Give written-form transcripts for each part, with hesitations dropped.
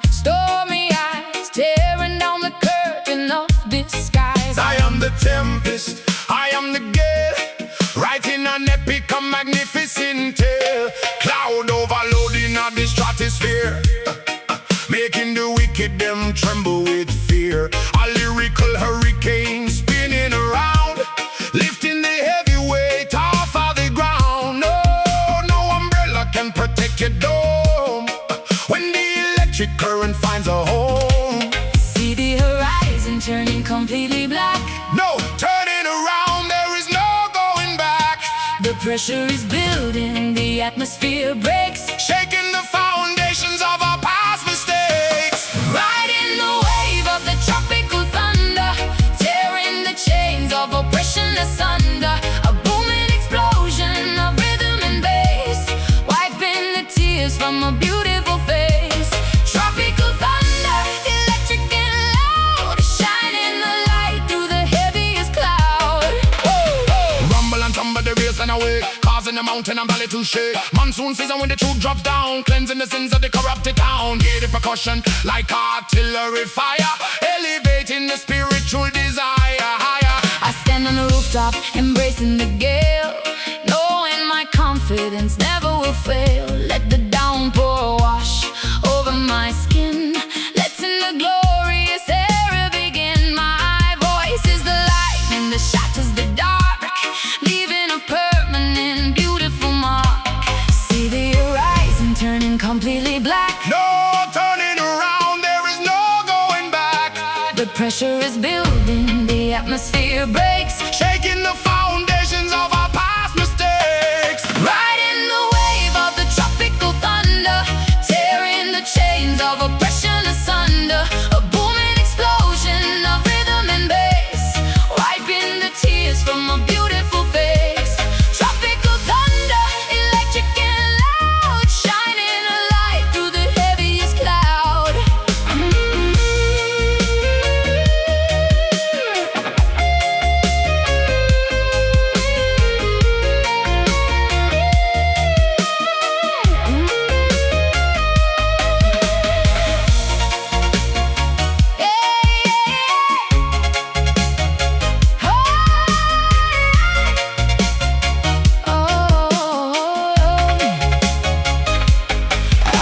Stormy eyes tearing down the curtain of this skies. I am the tempest, I am the gale, writing an epic and magnificent tale. Cloud overloading of the stratosphere, making the wicked them tremble with fear. A lyrical hurricane spinning around, lifting the heavy weight off of the ground. No umbrella can protect your dome when the electric current finds a home. See the horizon turning completely black. No turning around, there is no going back. The pressure is building, the atmosphere breaks, Shaking the foundations of our past mistakes. riding the wave of the tropical thunder, tearing the chains of oppression asunder. A booming explosion of rhythm and bass, wiping the tears from a beautiful face. Tropical thunder, electric and loud, shining the light through the heaviest cloud. Rumble and tumble the race and away, causing the mountain and valley to shake. Monsoon season when the truth drops down, cleansing the sins of the corrupted town. Hear the percussion like artillery fire, elevating the spiritual desire higher. I stand on the rooftop, embracing the gale, knowing my confidence never will fail. Let the downpour wash over my skin, letting the glorious era begin. My voice is the lightning that shatters the dark, leaving a permanent, beautiful mark. See the horizon turning completely black. No turning around, there is no going back. The pressure is building, the atmosphere breaks, Shaking the foundations of our past mistakes. riding the wave of the tropical thunder, tearing the chains of oppression asunder. A booming explosion of rhythm and bass, wiping the tears from a beautiful face. Tropical thunder, electric and loud, shining a light through the heaviest cloud.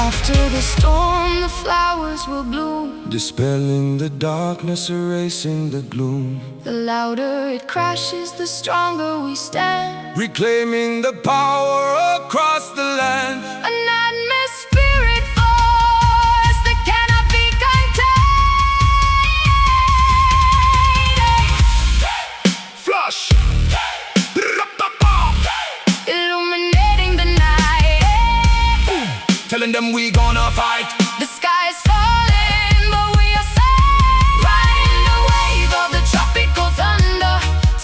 After the storm, the flowers will bloom. Dispelling the darkness, erasing the gloom. The louder it crashes, the stronger we stand. Reclaiming the power across the land. An atmospheric force that cannot be contained. Flush! Illuminating the night. Telling them we gonna fight. The sky is falling, but we are safe. Riding the wave of the tropical thunder,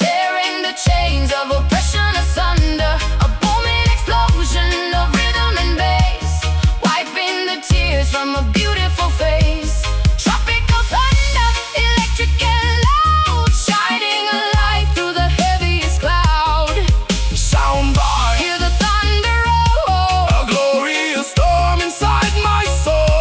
tearing the chains of oppression asunder. A booming explosion of rhythm and bass, wiping the tears from a beautiful face. Tropical thunder, electric and loud, shining a light through the heaviest cloud. Sound by Hear the thunder roll, a glorious storm inside my soul.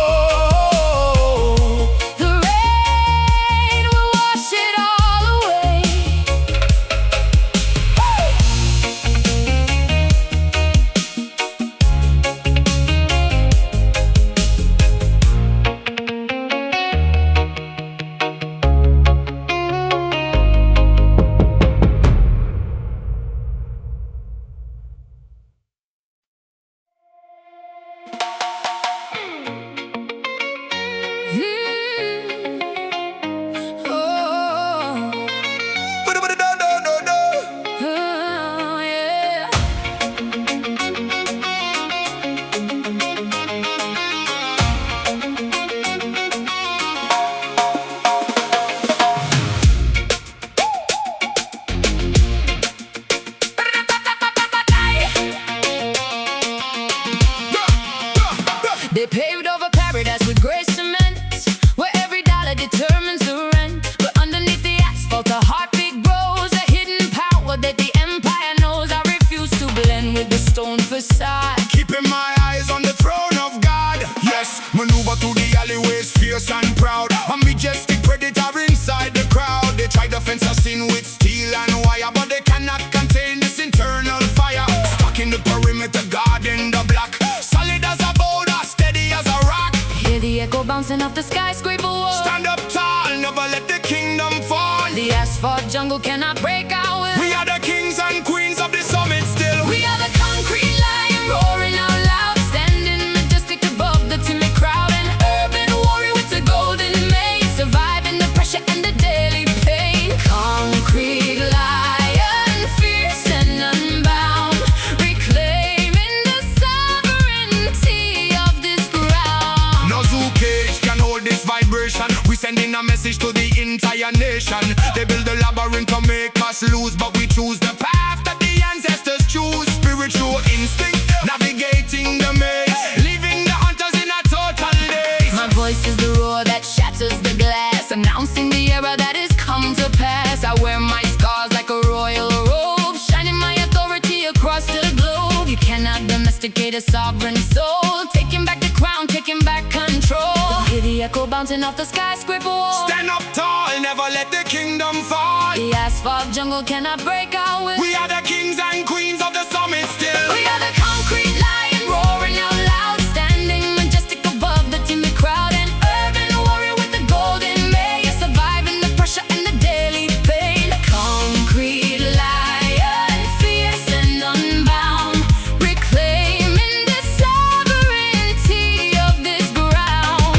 bouncing off the skyscraper wall. Stand up tall, never let the kingdom fall. The asphalt jungle cannot break our will. We are the kings and queens of the summit still. We are the concrete lion roaring out loud, standing majestic above the timid crowd. An urban warrior with a golden mane, surviving the pressure and the daily pain. Concrete lion, fierce and unbound, reclaiming the sovereignty of this ground. No zoo cage can hold this vibration. We sending a message to the entire nation. They build a labyrinth to make us lose, but we choose the path that the ancestors choose. Spiritual instinct, navigating the maze, leaving the hunters in a total daze. My voice is the roar that shatters the glass, announcing the era that is come to pass. I wear my scars like a royal robe, shining my authority across the globe. You cannot domesticate a sovereign soul, taking back the crown, taking back control. Hear the echo bouncing off the skyscraper wall. Stand up tall, never let the kingdom fall. The asphalt jungle cannot break our will. We are the kings and queens of the summit still. We are the concrete lion roaring out loud, standing majestic above the timid crowd. An urban warrior with a golden mane, surviving the pressure and the daily pain. Concrete lion, fierce and unbound, reclaiming the sovereignty of this ground.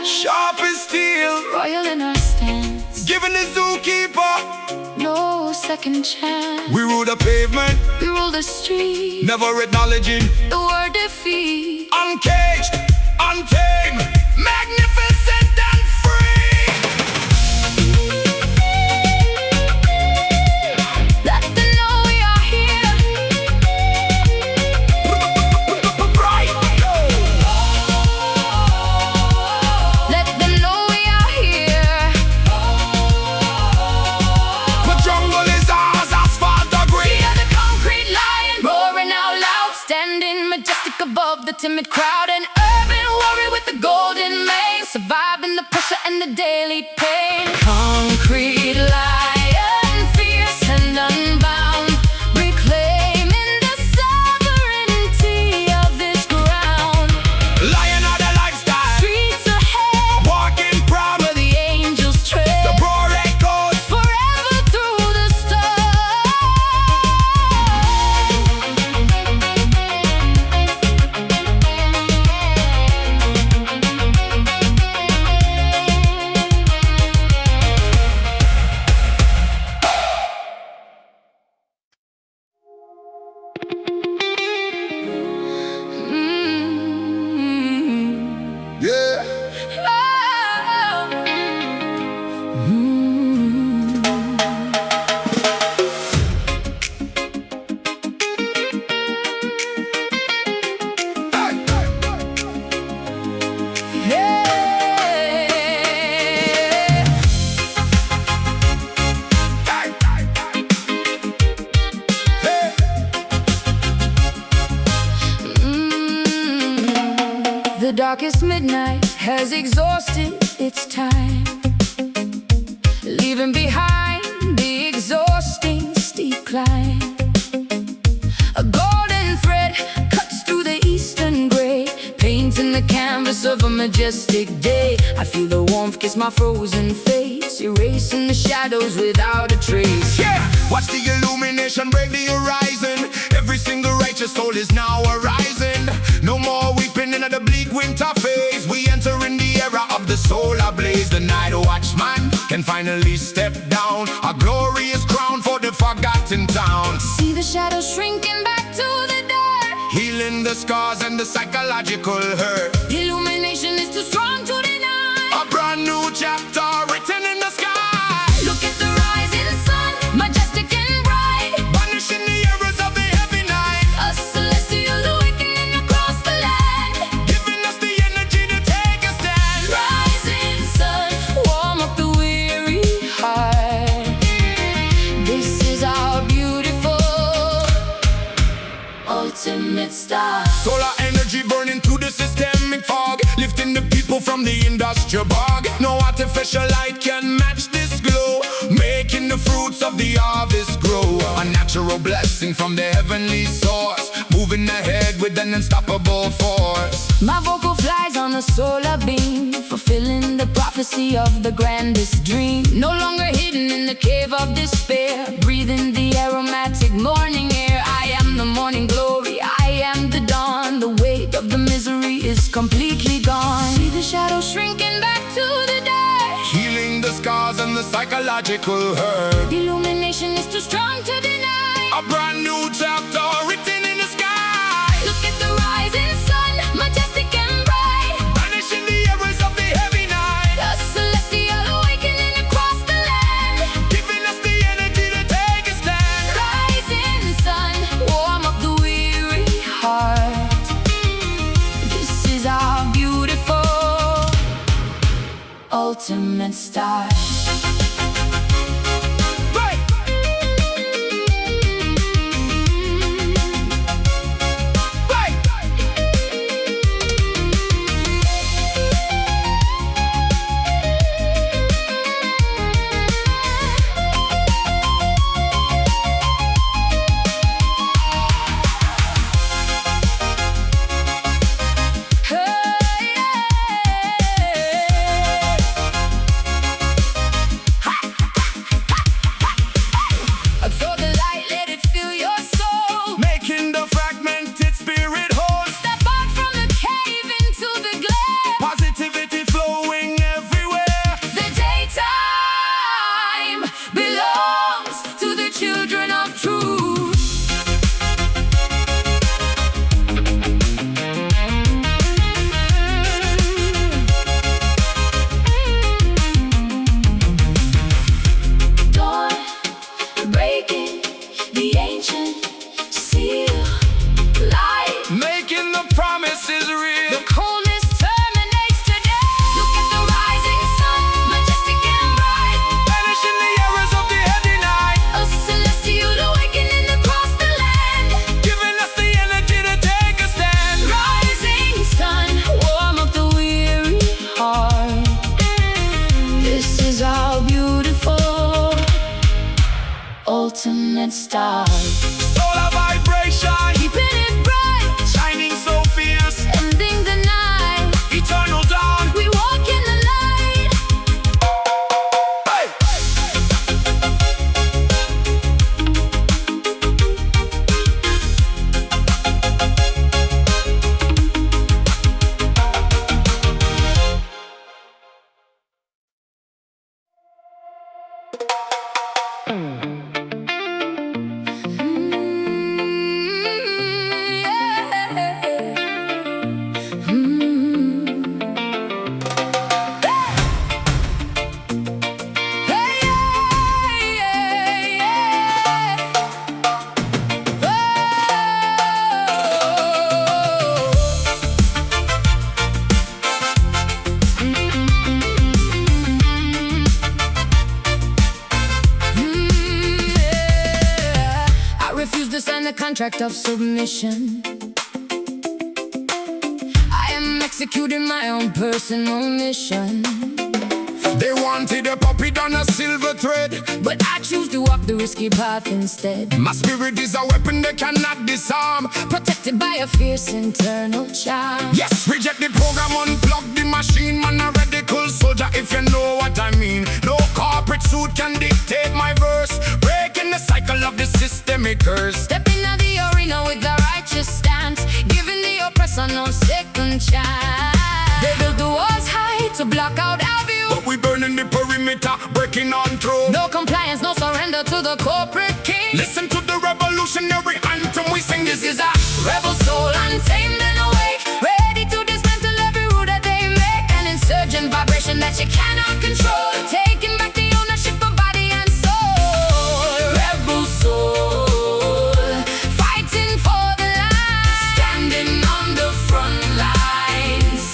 Sharp as steel, Royal in our stance, giving the zookeeper. no second chance. We rule the pavement, We rule the street, never acknowledging. the word defeat. Uncaged, untamed, magnificent and free. Let them know we are here. Bright. Let them know we are here. The jungle is ours, asphalt or We green. are the concrete lion, roaring out loud, standing majestic above the timid crowd. An urban warrior with a golden mane, surviving the pressure and the daily pain. Concrete lion, fierce and unbound, reclaiming the sovereignty of this ground. Lion of the lifestyle, Streets ahead, walking proud. where the angels tread, The roar echoes. forever through the storm. Yeah. The darkest midnight has exhausted its time, leaving behind the exhausting steep climb. A golden thread cuts through the eastern gray, painting the canvas of a majestic day. I feel the warmth kiss my frozen face, erasing the shadows without a trace. Yeah, watch the illumination break the horizon. Every single righteous soul is now arising. No more weeping in the bleak winter phase. We enter in the era of the solar blaze. The night watchman can finally step down, a glorious crown for the forgotten town. See the shadows shrinking back to the dirt, Healing the scars and the psychological hurt. illumination is too strong to deny. A brand new chapter written in the sky. Look at the rising sun, majestic and bright, Banishing the errors of the heavy night. a celestial awakening across the land. star. Solar energy burning through the systemic fog, lifting the people from the industrial bog. No artificial light can match this glow, making the fruits of the harvest grow. A natural blessing from the heavenly source, moving ahead with an unstoppable force. My vocal flies on a solar beam, fulfilling the prophecy of the grandest dream. No longer hidden in the cave of despair, breathing the aromatic morning air. I am the morning glory, I am the dawn. The weight of the misery is completely gone. See the shadows shrinking back to the day, Healing the scars and the psychological hurt. illumination is too strong to deny. A brand new chapter written in the sky. Look at the rising sun, majestic and bright, Banishing the errors of the heavy night, a celestial awakening across the land. giving us the energy to take a stand. Rising sun, warm up the weary heart. This is our beautiful ultimate star. Right. Right. Throw the light, let it fill your soul. Making the fragmented spirit whole. Step out from the cave into the glare. Positivity flowing everywhere. The daytime belongs to the children of truth. Dawn breaking the ancient seal. Light, Making the promises the real. coldness terminates today. Look at the rising sun, majestic and bright, Banishing the errors of the heavy night, a celestial awakening across the land. giving us the energy to take a stand. Rising sun, warm up the weary heart. This is our beautiful ultimate star. Solar vibration, Keeping it bright, shining so fierce. ending the night. Eternal dawn. We walk in the light. Hey. I refuse to sign the contract of submission. I am executing my own personal mission, They wanted a puppet on a silver thread. but I choose to walk the risky path instead. My spirit is a weapon they cannot disarm. Protected by a fierce internal charm. Yes, reject the program, unplug the machine. Man, a radical soldier, if you know what I mean. No corporate suit can dictate my verse, breaking the cycle of the systemic curse. Step into the arena with a righteous stance, giving the oppressor no second chance. They build the walls high to block out our view, But we burning the perimeter, breaking on through. no compliance, no surrender to the corporate king. Listen to the revolutionary anthem we sing. This is a rebel soul, untamed and awake, ready to dismantle every rule that they make. An insurgent vibration that you cannot control, taking back the ownership of body and soul. Rebel soul, fighting for the line, standing on the front lines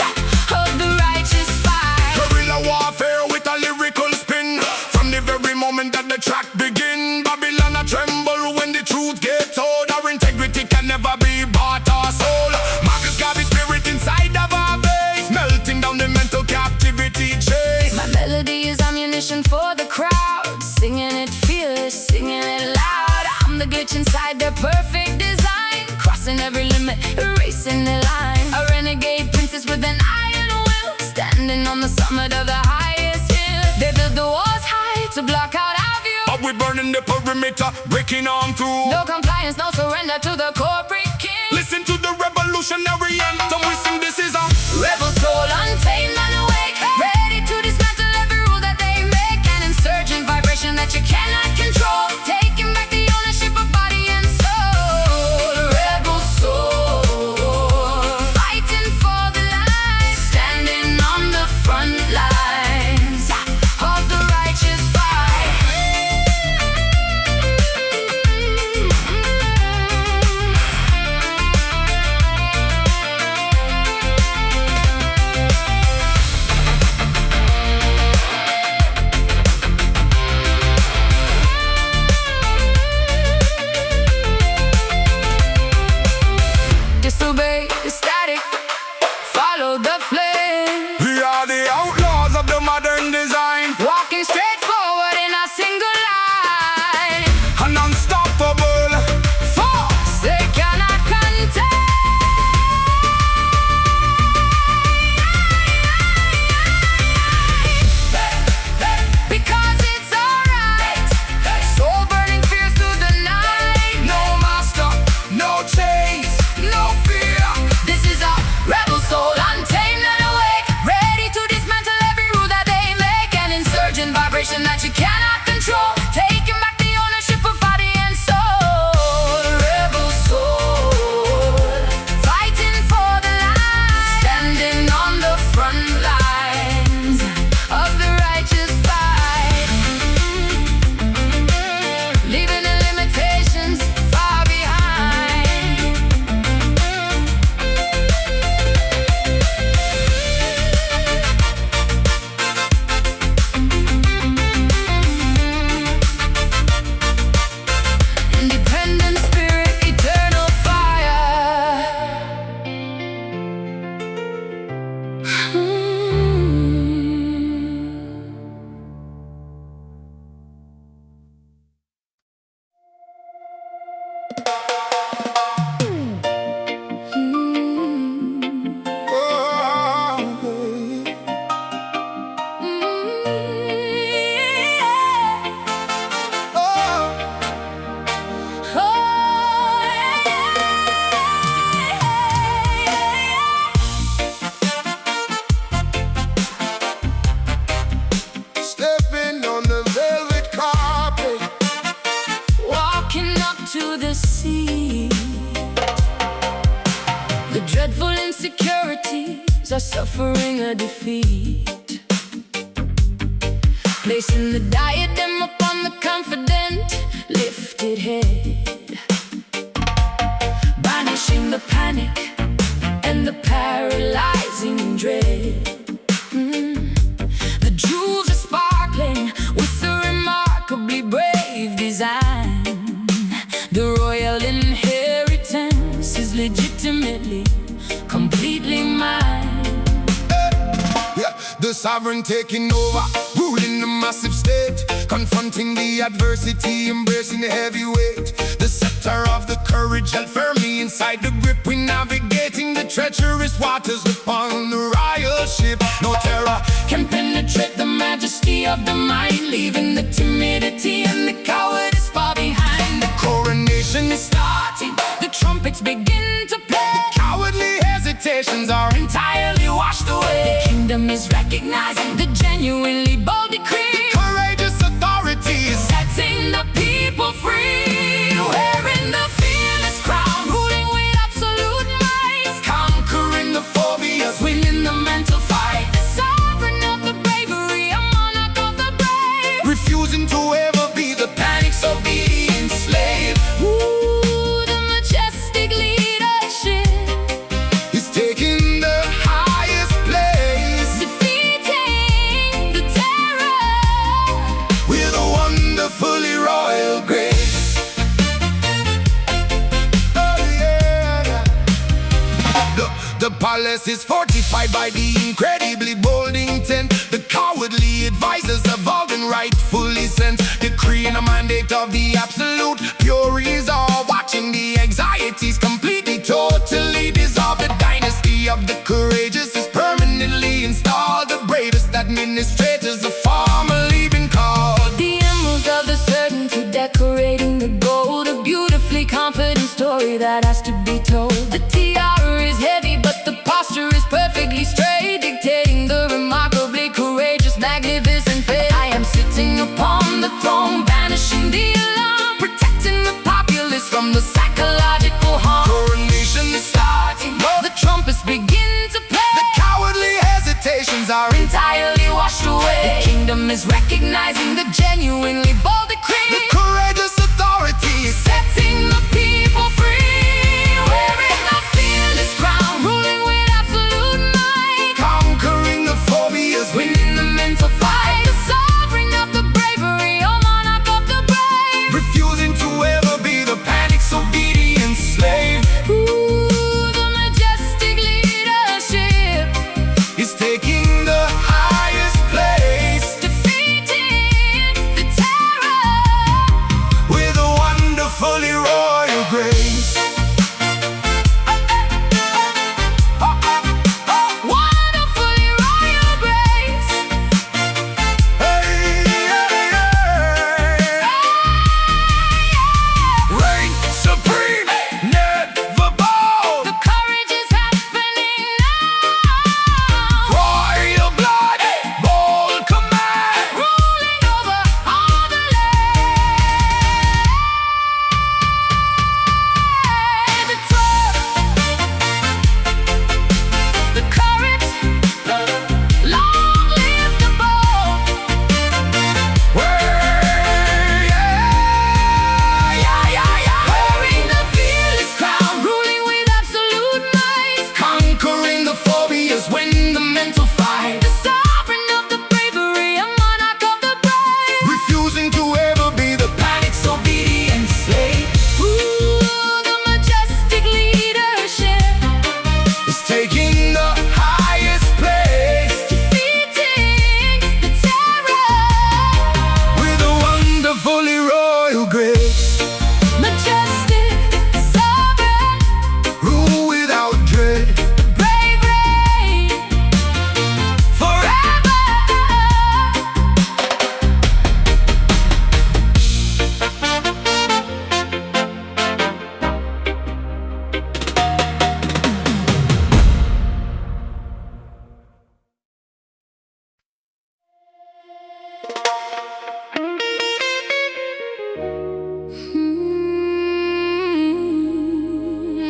of the righteous fight. Guerrilla warfare with a lyrical spin. From the very moment that the track begin, Babylon a tremble when the truth gets told. Our integrity can never be bought or sold. glitch inside their perfect design, crossing every limit, erasing the line. A renegade princess with an iron will, standing on the summit of the highest hill. They build the walls high to block out our view, but we burning the perimeter, breaking on through. no compliance, no surrender to the corporate king. Listen to the revolutionary anthem. We sing, this is a rebel soul, untamed and awake, ready to dismantle every rule that they make. An insurgent vibration that you cannot control, taking back the ownership of body and soul. Rebel soul, fighting for the light, standing on the front lines of the righteous fight. Disobey the static, follow the flame, we are the outlaws of the modern design, walking straight forward in a single line. an unstoppable Force they cannot contain, because it's alright. Soul burning fierce through the night. no master, no chains, no fear. This is a rebel soul, untamed and awake, ready to dismantle every rule that they make. An insurgent vibration that you cannot control, taking back the ownership of body and soul. Rebel soul, fighting for the light, standing on the front lines of the righteous fight, leaving the limitations far behind. Independent spirit, eternal fire. Stepping on the velvet carpet, Walking up to the sea, the dreadful insecurities are suffering a defeat, placing the diadem upon the confident, lifted head, banishing the panic and the paralyzing dread. The jewels are sparkling with a remarkably brave design. The royal inheritance is legitimately, completely mine. yeah, the sovereign taking over, ruling the massive state, confronting the adversity, embracing the heavyweight. The scepter of the courage held firmly inside the grip, we navigating the treacherous waters upon the royal ship. No terror Can penetrate the majesty of the mind, leaving the timidity and the cowardice far behind. The coronation is starting, the trumpets begin to play. cowardly hesitations are Entirely washed away. The kingdom is recognizing the genuinely bold decree, courageous authorities, setting the people free, wearing the fearless crown, ruling with absolute might, conquering the phobias, winning the mental fight. The sovereign of the bravery, a monarch of the brave, refusing to ever be the panic's obedient slave. ooh, the majestic leadership, He's taking the highest place defeating the terror with a wonderfully royal grace. Oh yeah. The palace is fortified by the incredibly bold intent. The cowardly advisors have all been rightfully sent, decreeing a mandate of the absolute pure stories are watching the anxieties completely, totally dissolve. The dynasty of the courageous is permanently installed. The bravest administrators are formally been called. The emeralds of the certain to decorating the gold, a beautifully confident story that has to be told. The tiara is heavy, but the posture is perfectly straight, dictating the remarkably courageous, magnificent fate. I am sitting upon the throne, banishing the alarm, protecting the populace from the psychological harm. Coronation is starting, The trumpets begin to play. the cowardly hesitations are Entirely washed away. The kingdom is recognizing the genuinely bold decree. the courageous authorities. Setting the people free, wearing the fearless crown, ruling with absolute might, Conquering the phobias, winning the mental fight, the sovereign of the bravery, a monarch of the brave. refusing to ever be the panic's obedient slave. Ooh, the majestic leadership, Is taking the highest place defeating the terror. with a wonderfully royal grace. Wonderfully royal grace. Hey, reign supreme, never bow. The courage is happening now. Royal blood, bold command. Ruling over all the land. The truth, the courage, long live the bold. Wearing the fearless crown, ruling with absolute might, Conquering the phobias, win the mental fight. the sovereign of the bravery, a monarch of the brave. Refusing to ever be the panic's obedient slave. Ooh, the majestic leadership, Is taking the highest place defeating the terror. with a wonderfully royal grace. Majestic, sovereign, Rule without dread. brave reign forever.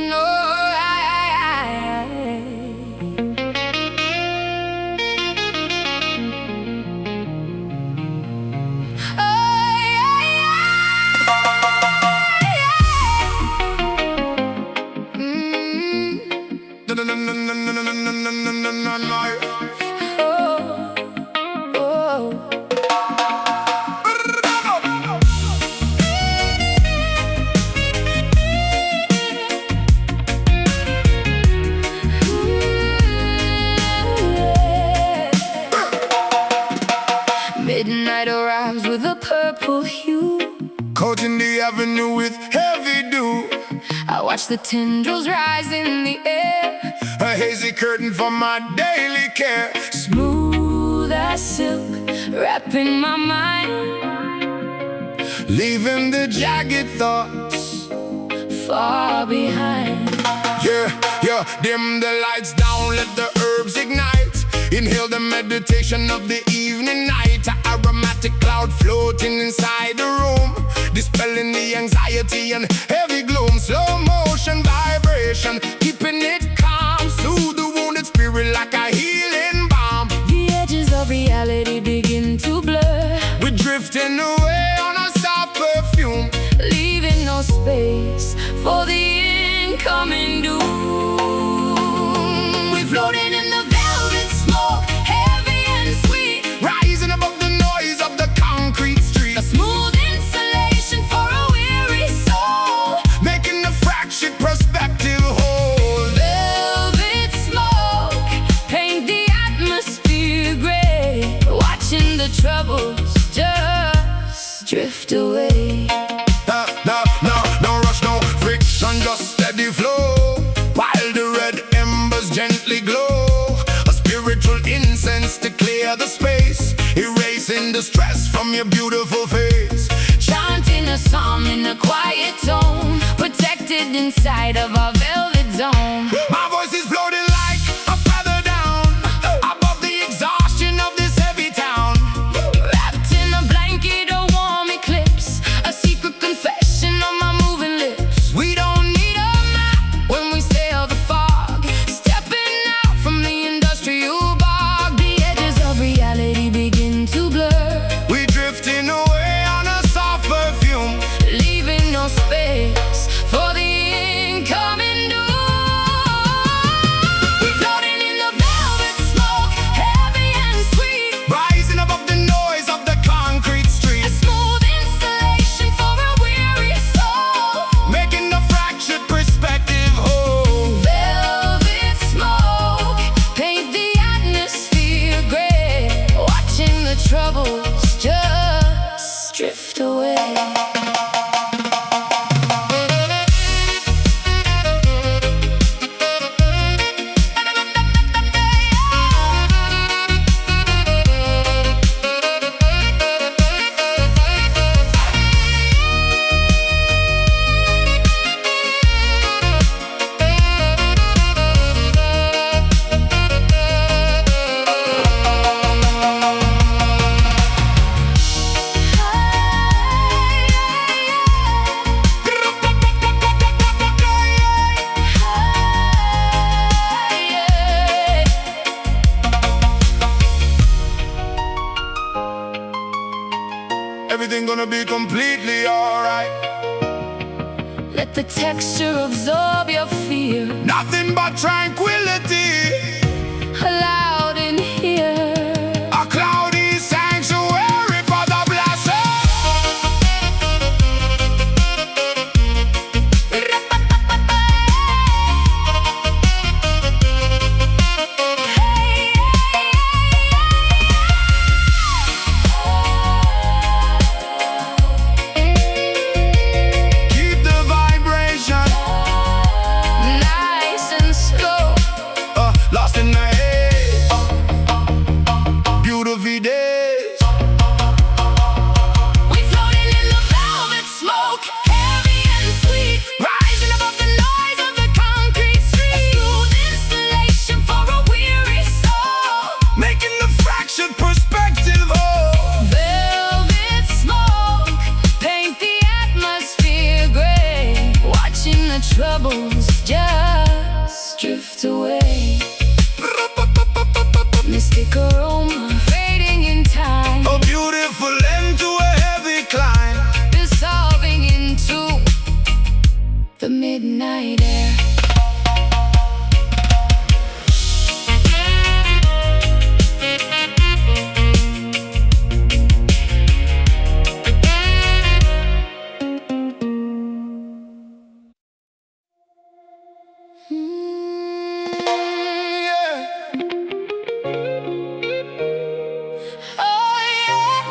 No, Midnight arrives with a purple hue. Coating the avenue with heavy dew. I watch the tendrils rise in the air, A hazy curtain for my daily care. smooth as silk, wrapping my mind, Leaving the jagged thoughts. far behind. Yeah, dim the lights down, let the herbs ignite. Inhale the meditation of the evening night. An aromatic cloud floating inside the room, dispelling the anxiety and heavy gloom. Slow motion vibration, keeping it calm. Soothe the wounded spirit like a healing balm. The edges of reality begin to blur, We're drifting away on a soft perfume. leaving no space for the incoming doom. We floating in the velvet smoke, heavy and sweet, Rising above the noise of the concrete street. a smooth insulation for a weary soul, Making the fractured perspective whole. velvet smoke, paint the atmosphere gray, watching the troubles just drift away. No, your beautiful face. Chanting a psalm in a quiet tone, protected inside of our velvet dome. My voice is floating like a feather down above the exhaustion of this heavy town. Wrapped in a blanket of warm eclipse, a secret confession on my moving lips. We don't need a map When we sail the fog, stepping out from the industrial bog, the edges of reality begin to blur, we drifting away on a soft perfume, leaving no space for the incoming doom. We're floating in the velvet smoke, heavy and sweet, rising above the noise of the concrete a street, smooth installation for a weary soul. making the fractured perspective whole. Velvet smoke, paint the atmosphere gray, watching the troubles just drift away. Everything gonna be completely alright. Let the texture absorb your fear, Nothing but tranquility. loud in here. A cloudy sanctuary for the blessed. Keep the vibration Nice and slow, lost in the haze. Beautiful days. we floating in the velvet smoke, heavy and sweet, rising above the noise of the concrete street. A smooth installation for a weary soul, Making the fractured perspective whole. velvet smoke, paint the atmosphere gray, watching the troubles just drift away. Mystic aroma fading in time, A beautiful end to a heavy climb. dissolving into the midnight air. Yeah. Oh yeah.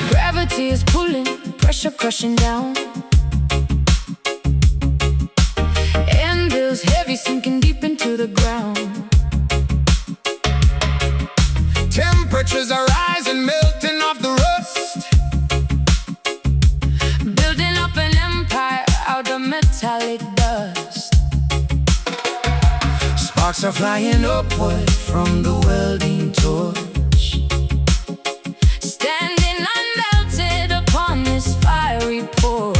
Gravity is pulling, pressure crushing down. Anvils heavy, sinking deep into the ground. Temperatures are rising, melting off the rust. Building up an empire out of metallic dust. Sparks are flying upward from the welding torch. Standing unmelted upon this fiery porch.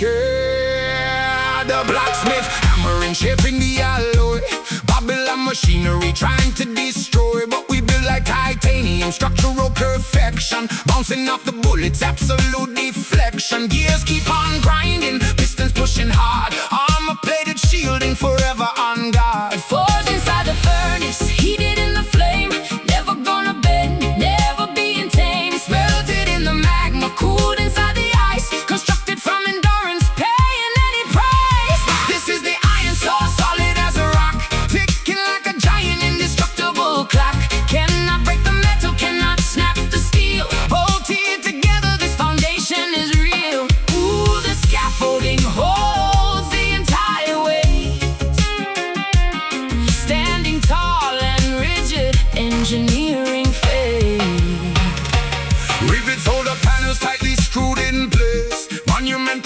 Yeah, the blacksmith hammering, shaping the alloy. Babylon machinery trying to destroy, but we build like titanium, structural perfection. Bouncing off the bullets, absolute deflection. Gears keep on grinding, pistons pushing hard. Armor-plated shielding, forever on guard. Forged inside the furnace, heated in the flame. Never gonna bend, never be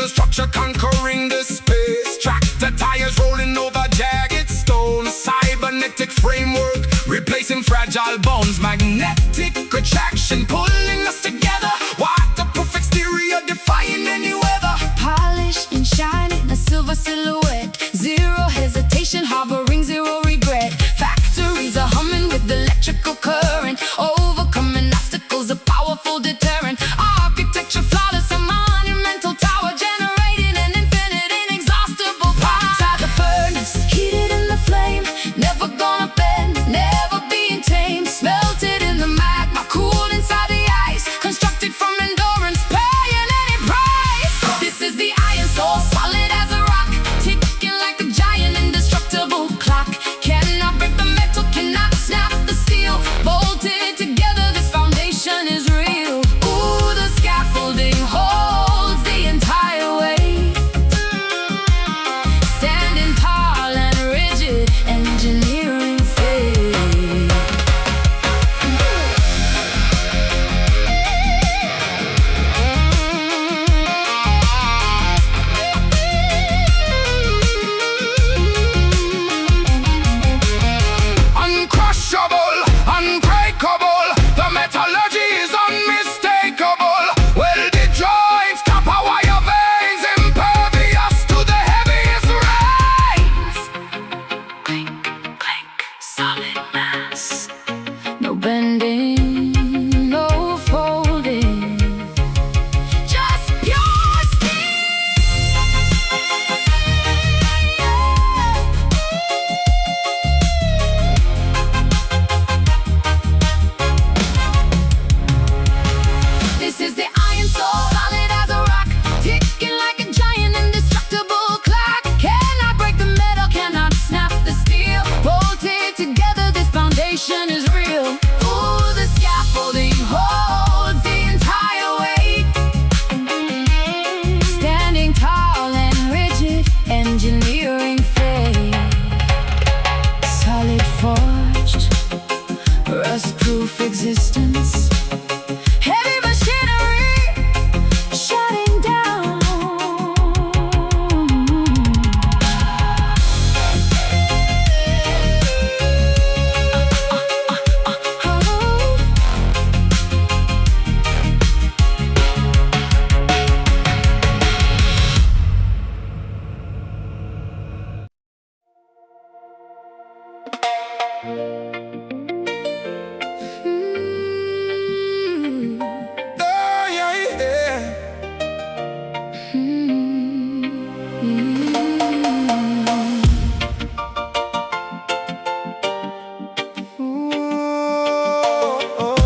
the structure conquering the space. Tractor tires rolling over jagged stones. Cybernetic framework replacing fragile bones. Magnetic attraction pulling us together. Waterproof exterior defying any weather. Polished and shining, a silver silhouette. Zero hesitation, harboring zero regret. Factories are humming with electrical current. Overcoming obstacles, a powerful deterrent. Architecture flawless, a monumental tower. Generating an infinite, inexhaustible power. Inside the furnace, heated in the flame. Never gonna bend, never being tamed. Smelted in the magma, cooled inside the ice. Constructed from endurance, paying any price. This is the iron soul, solid as a rock. Ticking like a giant, indestructible clock. Cannot break the metal, cannot snap the steel. Bolted together, this foundation is real. Ooh, the scaffolding holds the entire weight. Standing tall and rigid, engineering faith. Uncrushable, unbreakable, the metallurgy is unmistakable. Welded joints, copper wire veins, impervious to the heaviest rains. Clink, clink, solid mass. No bending, no folding. Just pure steel. This is the iron soul, solid as a rock. Ticking like a giant, indestructible clock. Cannot break the metal, cannot snap the steel. Bolted together, this foundation is real. Ooh, the scaffolding holds the entire weight. Standing tall and rigid, engineering faith. Solid forged, rust-proof existence. Heavy machinery shutting down. Oh, yeah, yeah. Ooh, oh.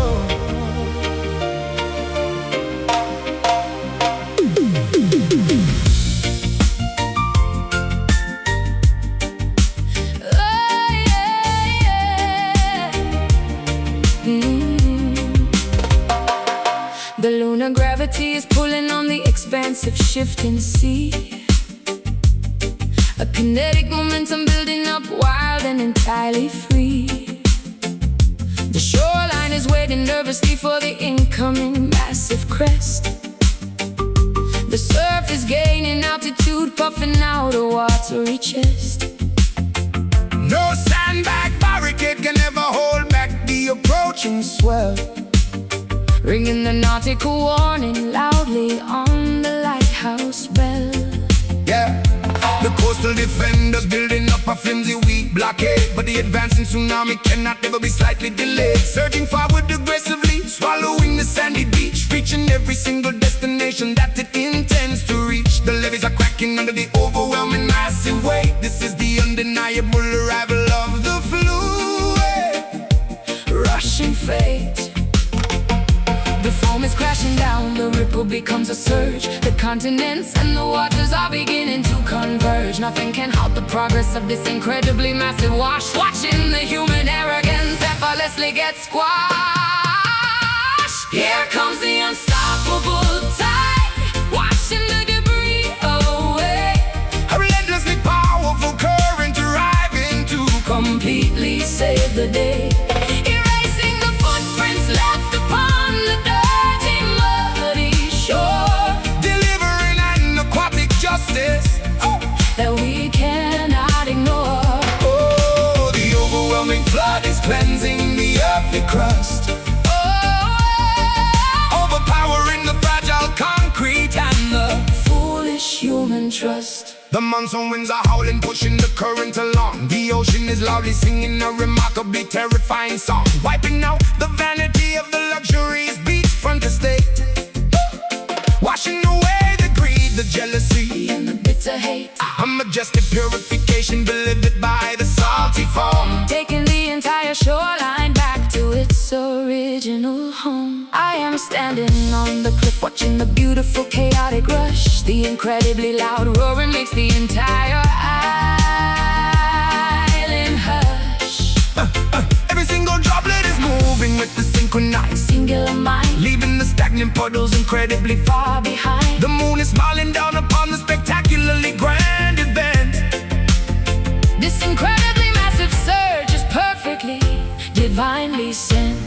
The lunar gravity is pulling on the expansive shifting sea. A kinetic momentum building up wild and entirely free. The shoreline is waiting nervously for the incoming massive crest. The surf is gaining altitude, puffing out a watery chest. No sandbag barricade can ever hold back the approaching swell. Ringing the nautical warning loudly on the lighthouse bell. Yeah, the coastal defenders building up a flimsy weak blockade, but the advancing tsunami cannot ever be slightly delayed. Surging forward aggressively, swallowing the sandy beach, reaching every single destination that it intends to reach. The levees are cracking under the overwhelming massive weight. This is the undeniable arrival of the fluid, Rushing fate. The foam is crashing down, the ripple becomes a surge. The continents and the waters are beginning to converge. Nothing can halt the progress of this incredibly massive wash. Watching the human arrogance effortlessly get squashed. Here comes the unstoppable tide, washing the debris away. a relentlessly powerful current arriving to Completely save the day. Erasing the footprints left upon the dirty, muddy shore. delivering an aquatic cleansing the earthly crust. Overpowering the fragile concrete and the foolish human trust. The monsoon winds are howling, pushing the current along. The ocean is loudly singing a remarkably terrifying song, wiping out the vanity of the luxuries beachfront estate, washing away the greed, the jealousy, and the bitter hate. A majestic purification delivered by the salty foam, taking the entire shoreline back to its original home. I am standing on the cliff, watching the beautiful chaotic rush. The incredibly loud roaring makes the entire island hush. Every single droplet is moving with the synchronized singular mind, leaving the stagnant puddles incredibly far behind. The moon is smiling down upon the spectacularly grand event. This incredibly massive surge is perfectly, divinely sent.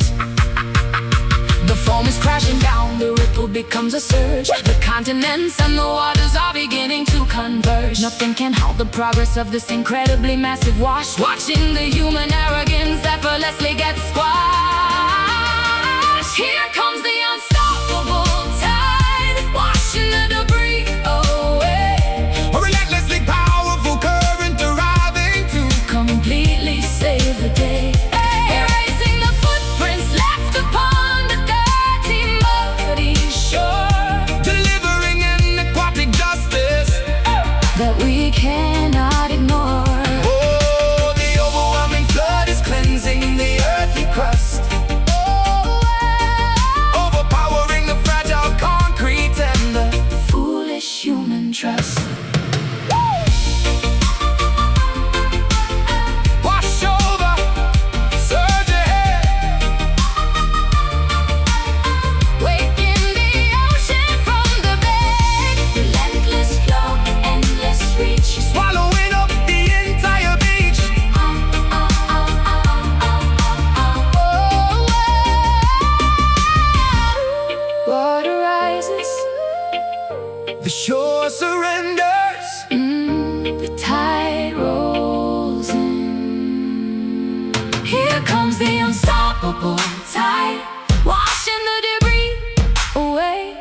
The foam is crashing down, the ripple becomes a surge. The continents and the waters are beginning to converge. Nothing can halt the progress of this incredibly massive wash. Watching the human arrogance effortlessly get squashed. Here comes the unstoppable tide, washing the debris away. A relentlessly powerful current arriving to completely save the day, erasing the footprints left upon the dirty, muddy shore, delivering an aquatic justice that we cannot ignore. Oh, the overwhelming flood is cleansing the earthly crust, overpowering the fragile concrete and the foolish human trust. wash over, surge ahead, Waking the ocean from the bed, relentless flow, endless reach. swallowing up the entire beach. Water rises, The shore surrenders. the tide rolls in. Here comes the unstoppable tide, washing the debris away.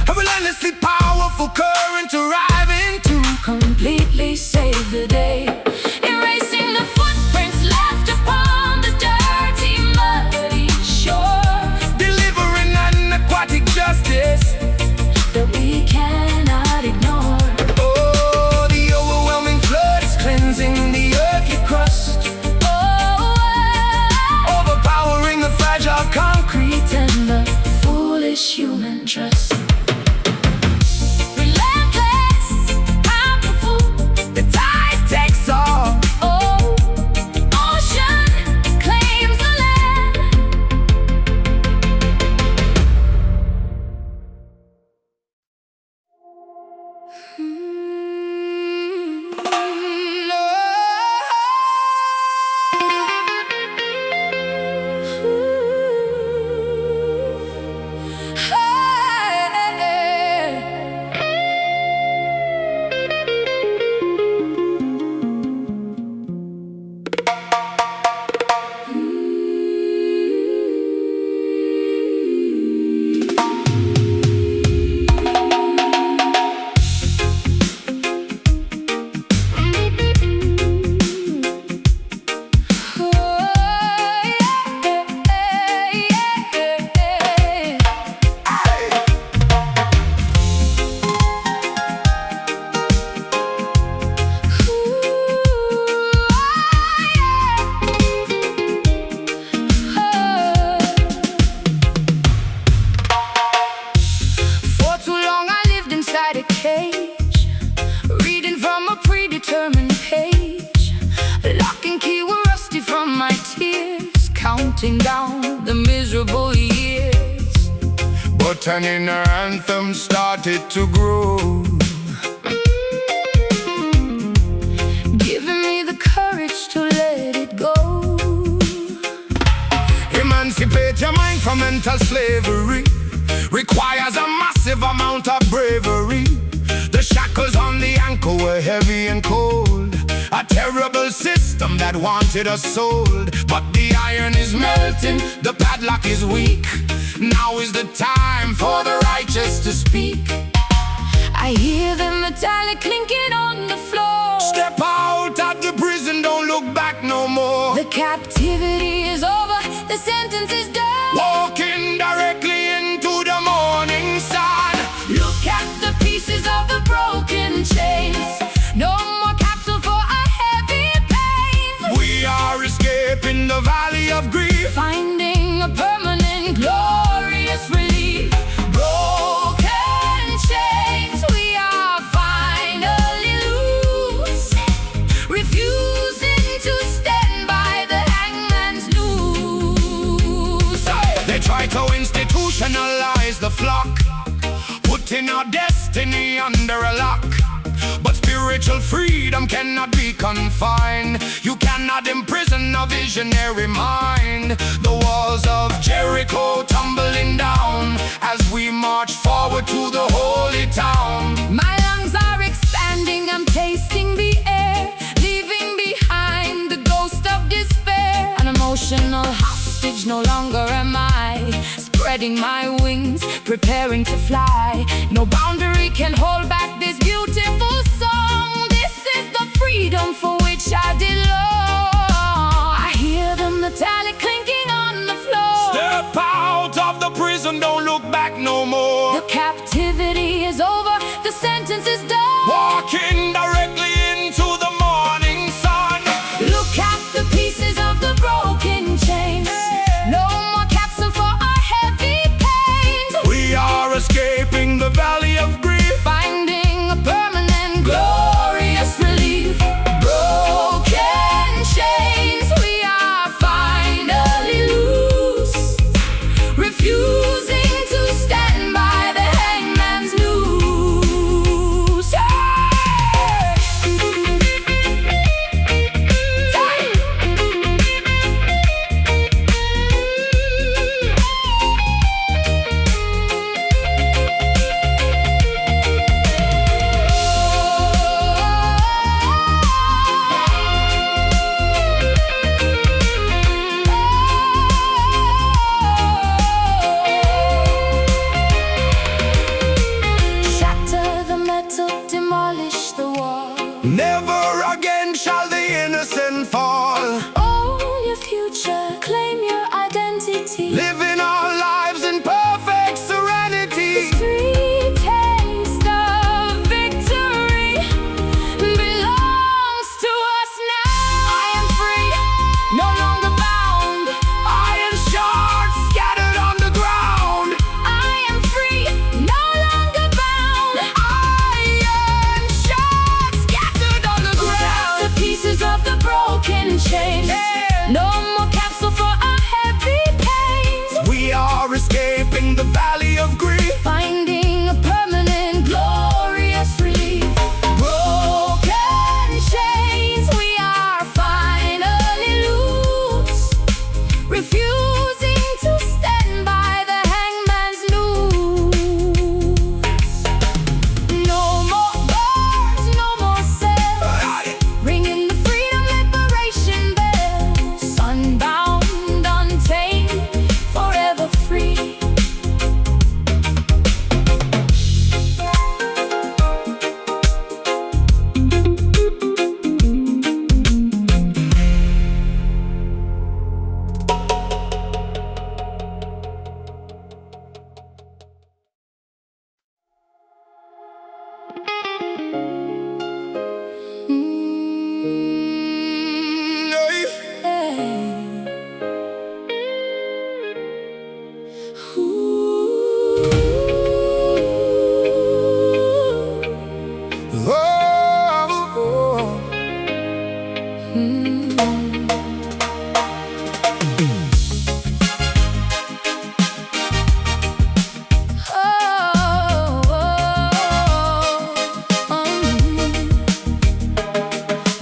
A relentlessly powerful current arriving to Completely save the day, erasing the footprints left upon the dirty, muddy shore, delivering an aquatic justice. that we cannot ignore. Oh, the overwhelming flood is cleansing the earthly crust, overpowering the fragile concrete. And the foolish human trust. Relentless, powerful, The tide takes all. oh, ocean claims the land. counting down the miserable years. But an inner anthem started to grow, giving me the courage to let it go. emancipate your mind from mental slavery requires a massive amount of bravery. The shackles on the ankle were heavy and cold, a terrible system that that wanted us sold, but the iron is melting, the padlock is weak. Now is the time for the righteous to speak. I hear the metallic clinking on the floor. Step out of the prison, don't look back no more. The captivity is over, the sentence is done. Walking directly into the morning sun. Look at the pieces of the broken chains. No more capsule for our heavy pains. We are escaping the valley of grief, Finding a permanent glorious relief. Broken chains, we are finally loose. Refusing to stand by the hangman's noose. they try to institutionalize the flock, putting our destiny under a lock. But spiritual freedom cannot be confined. You cannot imprison a visionary mind. The walls of Jericho tumbling down as we march forward to the holy town. My lungs are expanding, I'm tasting the air, leaving behind the ghost of despair. An emotional hostage, no longer am I. Spreading my wings, preparing to fly. No boundary can hold back this beautiful song. This is the freedom for which I did long. I hear the metallic clinking on the floor. Step out of the prison, don't look back no more. The captivity is over, the sentence is done. Walking directly into the morning sun. Look at the pieces of the broken chains. No more capsule for our heavy pains. We are escaping the valley of grief, Finding a permanent glorious relief. Broken chains, we are finally loose. Refusing to stand by the hangman's noose. Shatter the metal, demolish the wall. never again shall the innocent fall. Own your future, claim your identity. Living our lives in perfect serenity. Sweet taste of victory belongs to us now. I am free, no longer bound. Iron shards scattered on the ground. I am free, no longer bound. Iron shards scattered on the ground. The pieces of the broken chains. No more capsule for our heavy pains. We are escaping the valley of grief. Finding a permanent glorious relief. Broken chains, we are finally loose. Refusing to stand by the hangman's noose. No more bars, no more cells. Ringing the freedom liberation bell. Sunbound, untamed, forever free.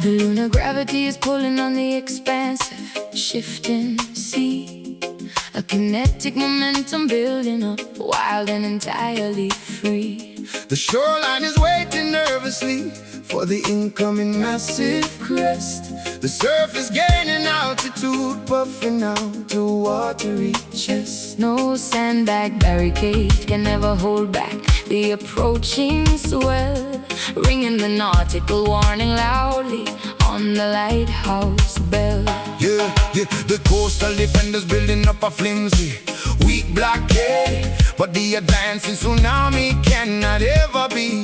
The lunar gravity is pulling on the expansive, shifting sea. A kinetic momentum building up, wild and entirely free. The shoreline is waiting nervously for the incoming massive crest. The surf is gaining altitude, puffing out to water reaches. No sandbag barricade can never hold back the approaching swell, ringing the nautical warning loudly on the lighthouse bell. Yeah, the coastal defenders building up a flimsy, weak blockade, but the advancing tsunami cannot ever be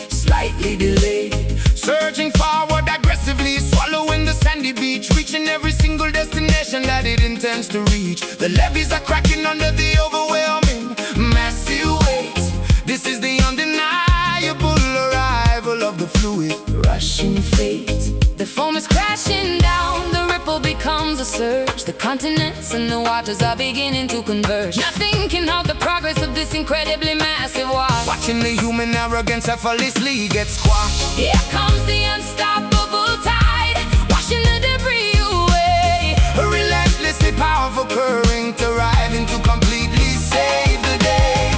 slightly delayed. Surging forward aggressively, swallowing the sandy beach, reaching every single destination that it intends to reach. The levees are cracking under the overwhelming, massive weight. This is the undeniable arrival of the fluid, Rushing fate. The foam is crashing down, the ripple becomes a surge. The continents and the waters are beginning to converge. Nothing can halt the progress of this incredibly massive wash. watching the human arrogance effortlessly get squashed. Here comes the unstoppable tide, washing the debris away. A relentlessly powerful current arriving to completely save the day.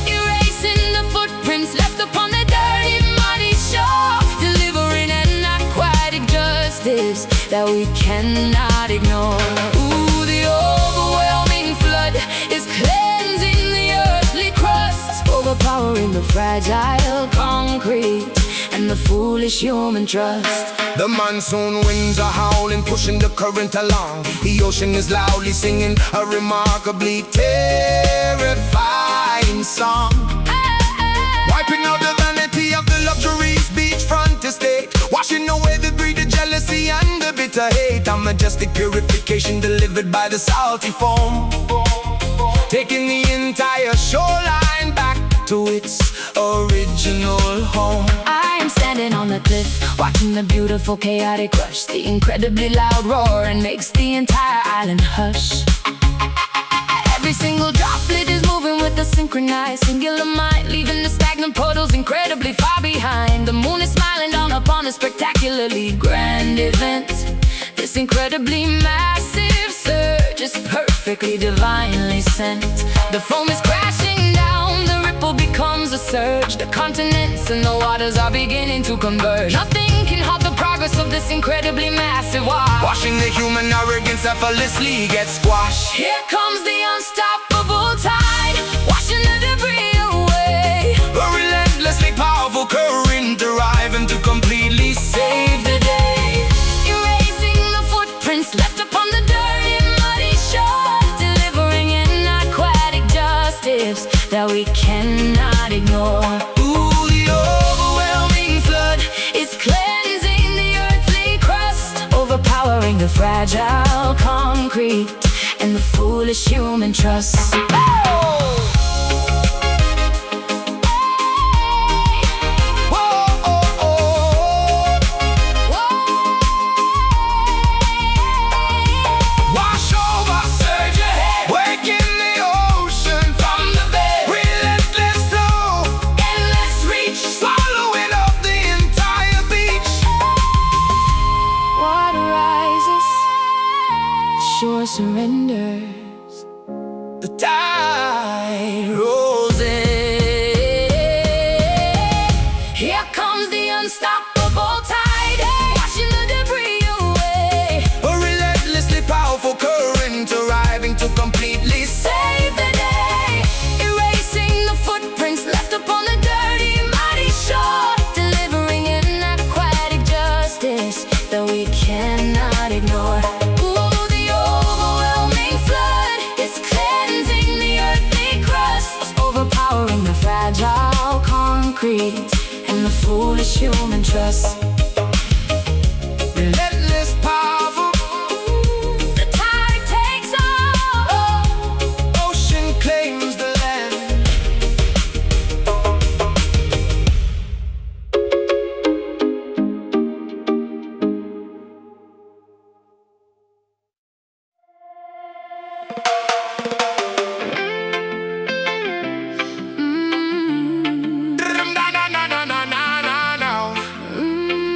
Erasing the footprints left upon the dirty, muddy shore, delivering an aquatic justice that we cannot ignore. Ooh, the overwhelming flood is cleansing the earthly crust, overpowering the fragile concrete and the foolish human trust. The monsoon winds are howling, pushing the current along. The ocean is loudly singing a remarkably terrifying song, wiping out the vanity of the luxuries beachfront estate, washing away the greed, the jealousy, and the bitter hate. A majestic purification delivered by the salty foam, taking the entire shoreline back to its original home. I am standing on the cliff, watching the beautiful chaotic rush. The incredibly loud roar and makes the entire island hush. Every single droplet is moving with a synchronized singular mind, leaving the stagnant portals incredibly far behind. The moon is smiling down upon a spectacularly grand event. This incredibly massive surge is perfectly divinely sent. The foam is crashing down, the ripple becomes a surge. The continents and the waters are beginning to converge. Nothing can halt the progress of this incredibly massive wash. Watching the human arrogance effortlessly get squashed. Here comes the unstoppable tide, washing the debris away. A relentlessly powerful current arriving to completely save the day. Erasing the footprints left upon the dirty, muddy shore, delivering an aquatic justice that we cannot ignore. Ooh, the Overwhelming flood is cleansing the earthly crust, overpowering the fragile concrete and the foolish human trust. wash over, surge ahead, waking the ocean from the bed. Relentless flow, Endless reach, swallowing up the entire beach. water rises, the shore surrenders, The tide rolls in. here comes the unstoppable tide, washing the debris away. A relentlessly powerful current arriving to completely Save the day, erasing the footprints left upon the dirty, muddy shore, delivering an aquatic justice that we cannot ignore. Ooh, the overwhelming flood is cleansing the earthly crust, overpowering the fragile concrete and the foolish human trust. relentless, powerful. The tide takes off. Ocean claims the land. Mm. Na, na, na, na, na, na, na, na.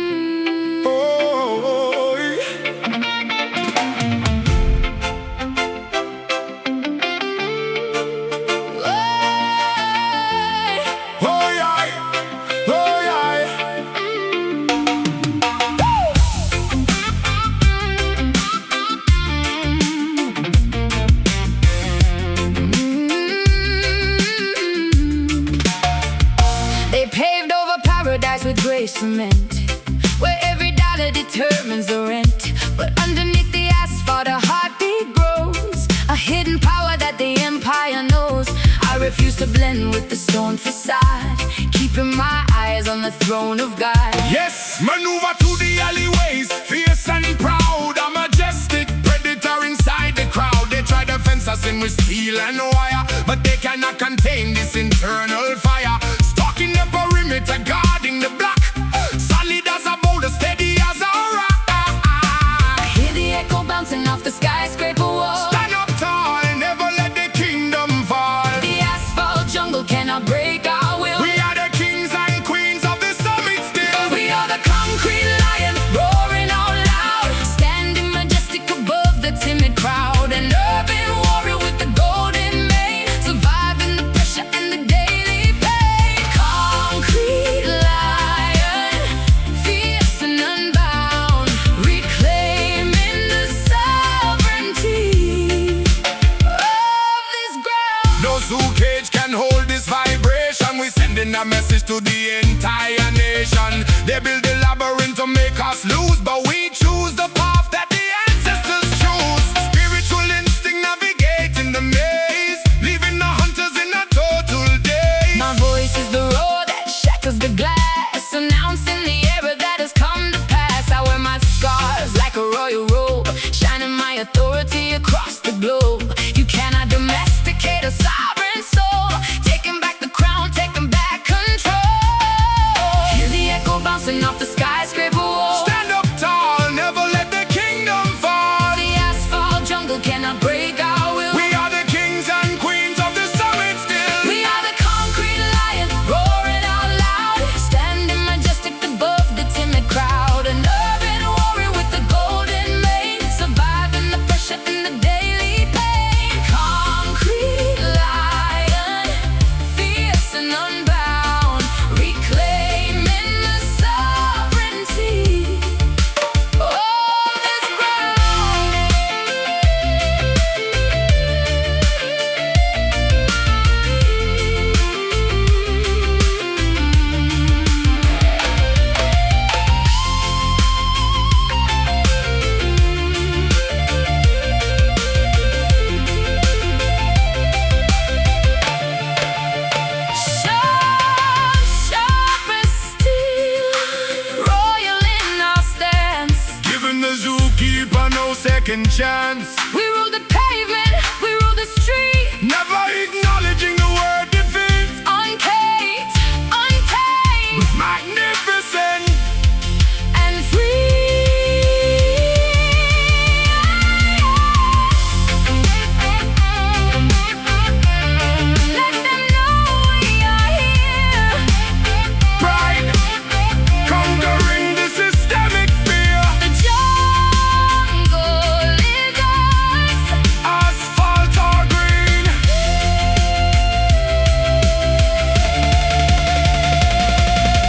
with gray cement, where every dollar determines the rent. But underneath the asphalt a heartbeat grows, a hidden power that the empire knows. I refuse to blend with the stone facade, keeping my eyes on the throne of God. Yes, maneuver through the alleyways, fierce and proud, a majestic predator inside the crowd. They try to fence us in with steel and wire, but they cannot contain this internal fire. Stalking the perimeter, guarding the block, solid as a boulder, steady as a rock. Hear the echo bouncing off the skyscraper wall. Stand up tall, never let the kingdom fall. The asphalt jungle cannot break our will. We are the kings and queens of the summit still. We are the concrete lion, roaring out loud, standing majestic above the timid crowd. An urban warrior with the golden mane, surviving the pressure and the daily pain. Concrete lion, fierce and unbound, reclaiming the sovereignty of this ground. No zoo cage can hold this vibration. We sending a message to the entire nation. They build a labyrinth to make us lose, but we choose the path that the ancestors choose. Spiritual instinct navigating the maze, leaving the hunters in a total daze. My voice is the roar that shatters the glass, announcing the era that has come to pass. I wear my scars like a royal robe, shining my authority across the globe. You cannot domesticate a sovereign soul, taking back the crown, taking back control. Hear the echo bouncing off the skyscraper wall. Stand up tall, never let the kingdom fall. The asphalt jungle cannot break our will. We are the kings and queens of the summit still. We are the concrete lion, roaring out loud, standing majestic above the timid crowd. An urban warrior with the golden mane, surviving the pressure and the daily pain. Concrete lion, fierce and unbound, reclaiming the sovereignty of this ground. Sharp as steel, royal in our stance. Giving the zookeeper no second chance. We rule the pavement, we rule the street. Never acknowledging the word defeat. Uncaged, untamed, Magnificent. and free. Let them know we are here. Pride. Conquering the systemic fear. The jungle is ours. Asphalt or green.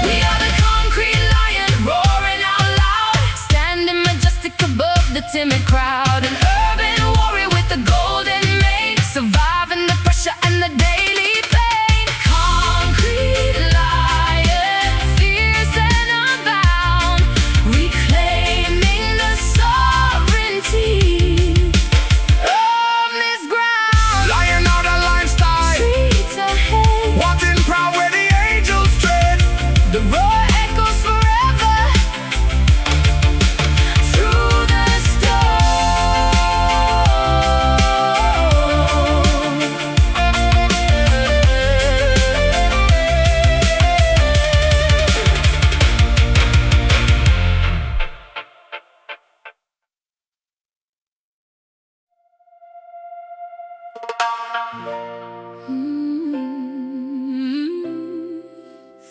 We are the concrete lion, roaring out loud, standing majestic above the timid crowd. An urban warrior with the golden mane, surviving the pressure and the daily pain. Concrete lion, fierce and unbound, reclaiming the sovereignty of this ground. Lion out a lifestyle. Streets ahead, Walking proud where the angels tread. the roar echoes forever through the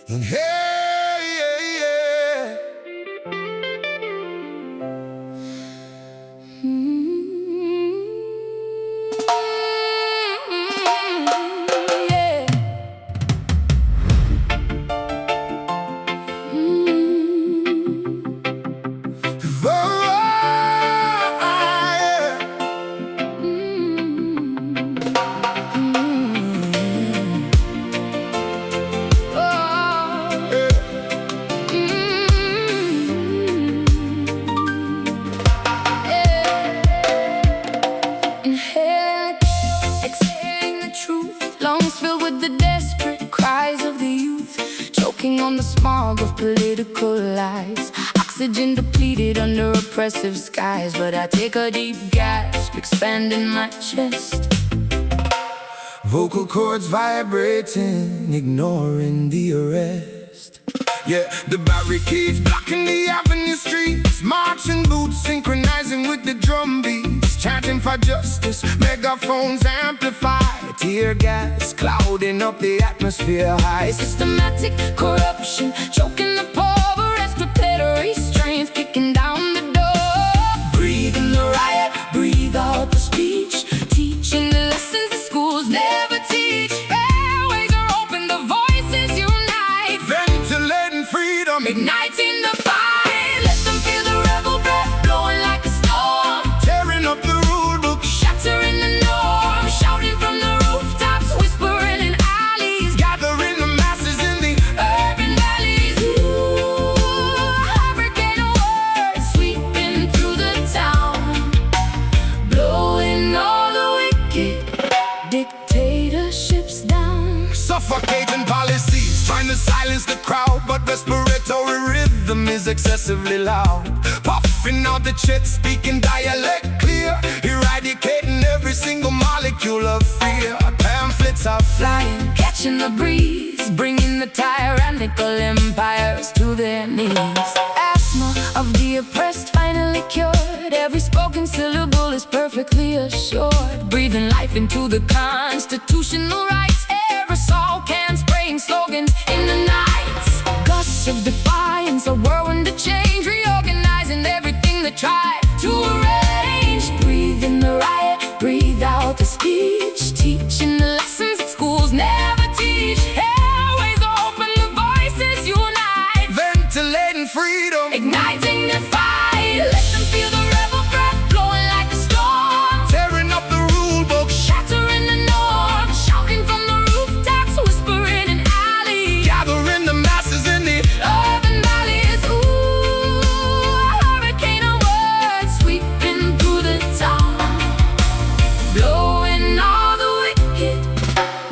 And hey, yeah, yeah. Yeah. Oh, yeah. choking on the smog of political lies. Oxygen depleted under oppressive skies. But I take a deep gasp, expanding my chest. Vocal cords vibrating, ignoring the arrest. Yeah, the barricades blocking the avenue streets. Marching boots synchronizing with the drum beats. Chanting for justice, megaphones amplify. Tear gas clouding up the atmosphere high. Systematic corruption, choking the poorest with predatory strength, kicking down the door. Breathe in the riot, Breathe out the speech, teaching the lessons the schools never teach. Airways are open, the voices unite. ventilating freedom, Igniting the fight, let them feel the rebel breath blowing like a storm. tearing up the rule book, Shattering the norm, shouting from the rooftops, whispering in alleys, gathering the masses in the urban valleys. Ooh, hurricane of words sweeping through the town, blowing all the wicked dictatorships down. suffocating policies, trying to silence the crowd. But respiratory rhythm is excessively loud. Puffing out the chest, speaking dialect clear, eradicating every single molecule of fear. Pamphlets are Flying, catching the breeze, bringing the tyrannical empires to their knees. Asthma of the oppressed finally cured. Every spoken syllable is perfectly assured. Breathing life into the constitutional rights. Aerosol cans spraying slogans in the nights. Gush of defiance, a whirlwind of change, reorganizing everything they tried to arrange. Breathe in the riot, breathe out the speech, teaching the lessons that schools never teach. Airways open, the voices unite. ventilating freedom, Igniting the fight, let them feel the rebel breath blowing like a storm. tearing up the rule book, Shattering the norm, shouting from the rooftops, whispering in alleys, gathering the masses in the urban valleys. Ooh, a hurricane of words sweeping through the town, blowing all the wicked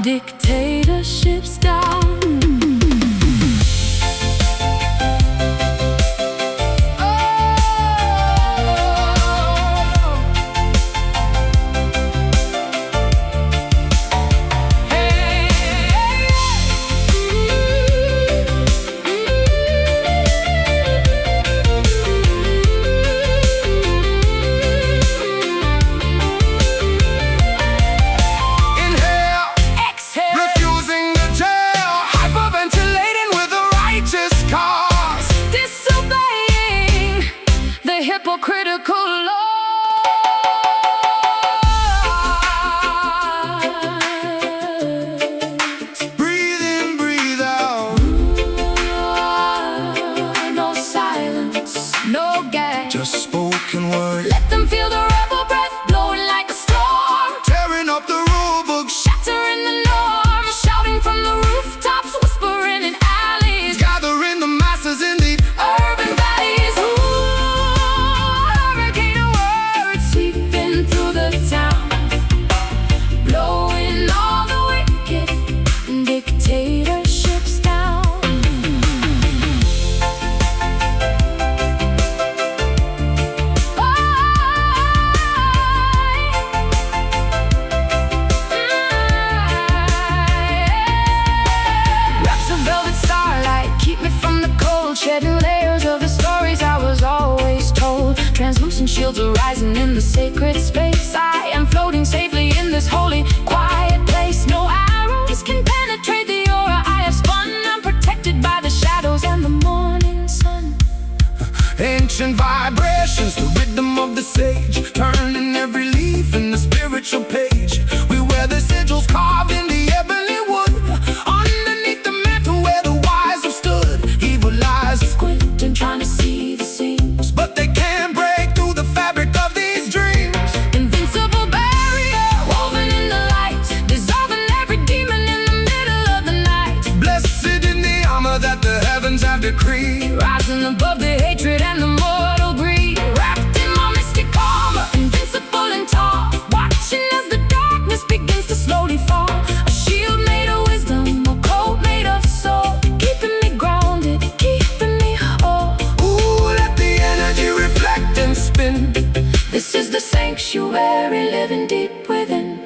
dictatorships down. inhale, Exhale, refusing the jail, hyperventilating with a righteous cause. disobeying the hypocritical laws. Breathe in, breathe out, No silence, no gas. just spoken word, Let them feel the rebel breath blowing like a storm. tearing up the rule book, Shattering the norm, shouting from the rooftops, whispering in alleys, gathering the masses in the urban valleys. Ooh, hurricane of words sweeping through the town, blowing all the wicked dictatorships down. Wraps of velvet starlight keep me from the cold, shedding layers of the stories I was always told. Translucent shields are rising in the sacred space. I am floating safely in this holy, quiet place. No arrows can penetrate the aura I have spun. I'm protected by the shadows and the morning sun. ancient vibrations, the rhythm of the sage, turning every leaf in the spiritual page. We wear the sigils carved in the ebony wood, underneath the mantle where the wise have stood. Evil lies, Squinting, trying to see the seams. but they can't break through the fabric of these dreams. Invincible barrier woven in the light, dissolving every demon in the middle of the night. Blessed in the armor that the heavens have decreed. Rising above the hatred and the mortal greed. Wrapped in my mystic armor, invincible and tall. Watching as the darkness begins to slowly fall. A shield made of wisdom, a coat made of soul, keeping me grounded sanctuary living deep within.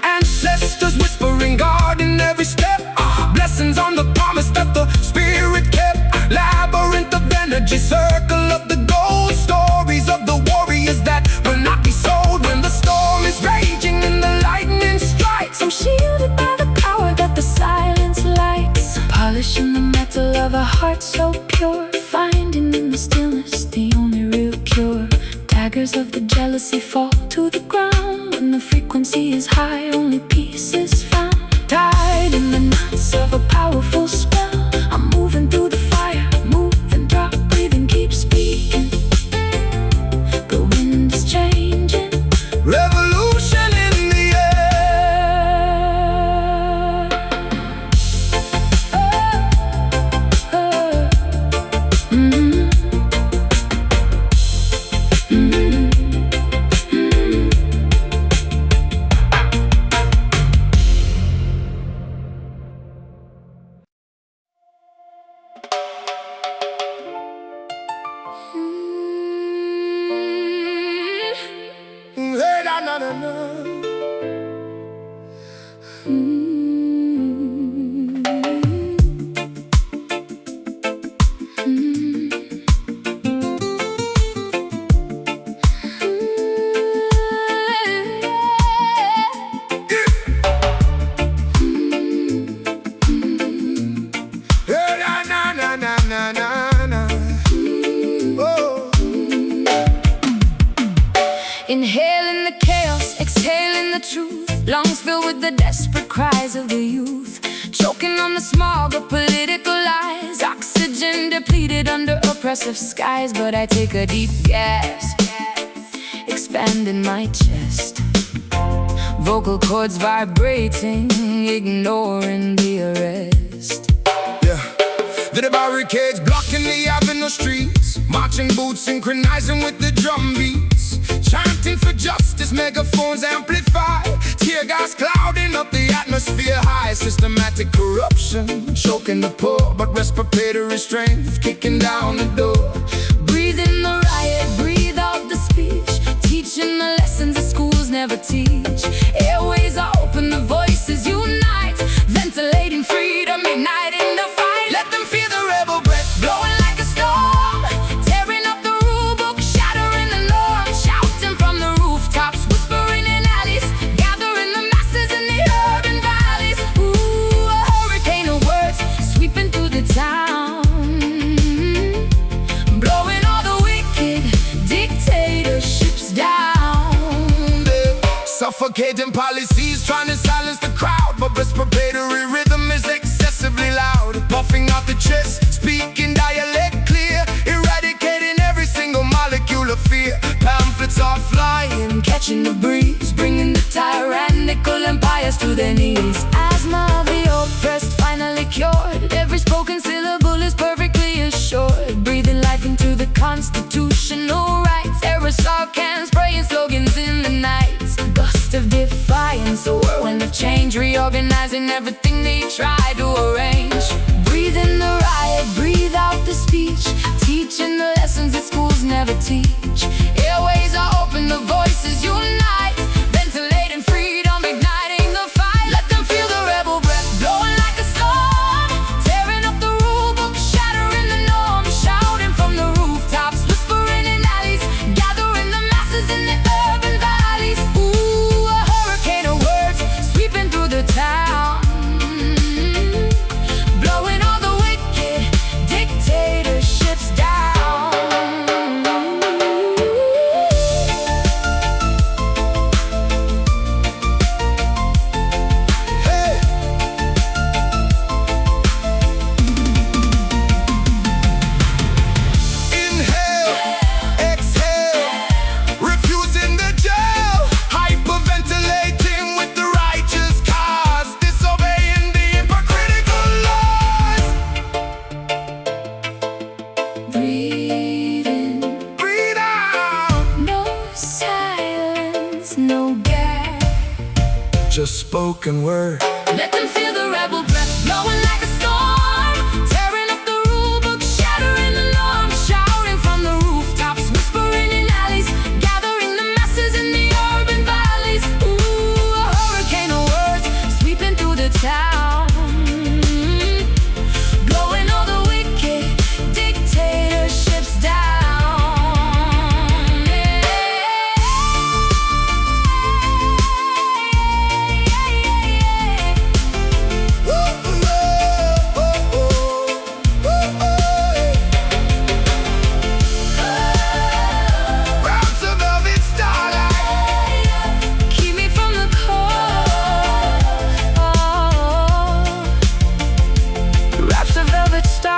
Ancestors whispering God in every step. Blessings on the promise that the spirit kept. Labyrinth of energy, circle of the gold. Stories of the warriors that will not be sold when the storm is raging and the lightning strikes. I'm shielded by the power that the silence lights, polishing the metal of a heart so pure, finding in the stillness the only real cure. Daggers of the jealousy fall to the ground when the frequency is high, only peace is found. Tied in the knots of a powerful spell, I'm moving through the fire, move and drop, breathe and keep speaking. The wind is changing, Revolution in the air. Hey, na, na, na, na. Hey, na, na, na, na, na, na. Oh. inhaling the chaos, exhaling the truth. Lungs filled with the desperate cries of the youth, choking on the smog of political lies. Oxygen depleted under oppressive skies. But I take a deep gasp, expanding my chest, vocal cords vibrating, ignoring the arrest. Yeah, the barricades blocking the avenue streets, marching boots synchronizing with the drum beats, chanting for justice, megaphones amplify, tear gas clouding up the atmosphere high. Systematic corruption choking the poor, but respiratory strength kicking down the door. Breathe in the riot, breathe out the speech, teaching the lessons that schools never teach. Airways are open, the voices unite, ventilating freedom, igniting the fight. Let them feel the rebel breath blowing like a storm, tearing up the rule book, shattering the norm, shouting from the rooftops, whispering in alleys, gathering the masses in the urban valleys. Ooh, a hurricane of words sweeping through the town, blowing all the wicked dictatorships down. Suffocating policies trying to silence the crowd, but respiratory rhythm is excessively loud, puffing out the chest, speaking dialect clear, eradicating every single molecule of fear. Pamphlets are flying, catching the breeze, bringing the tyrannical empires to their knees. Asthma of the oppressed finally cured, every spoken syllable is perfectly assured, breathing life into the constitutional rights. Aerosol cans spraying slogans in the night, gust of defiance, a whirlwind of change, reorganizing everything they try to arrange. Breathe in the riot, breathe out the speech, teaching the lessons that schools never teach. Airways are open, the voices unite, ventilating freedom, igniting the fight. Let them feel the rebel breath blowing like a storm, tearing up the rule book, shattering the norm, shouting from the rooftops, whispering in alleys, gathering the masses in the urban valleys. Ooh, a hurricane of words sweeping through the town, blowing all the wicked dictatorships down. Hey. Inhale, exhale, refusing the jail, hyperventilating with the righteous cause, disobeying the hypocritical laws. Breathe in, Breathe out. no silence, no gap. Just spoken word. Let them feel the rebel breath blowing like a storm, tearing up the rule book, shattering the norm, shouting from the rooftops, whispering in alleys, gathering the masses in the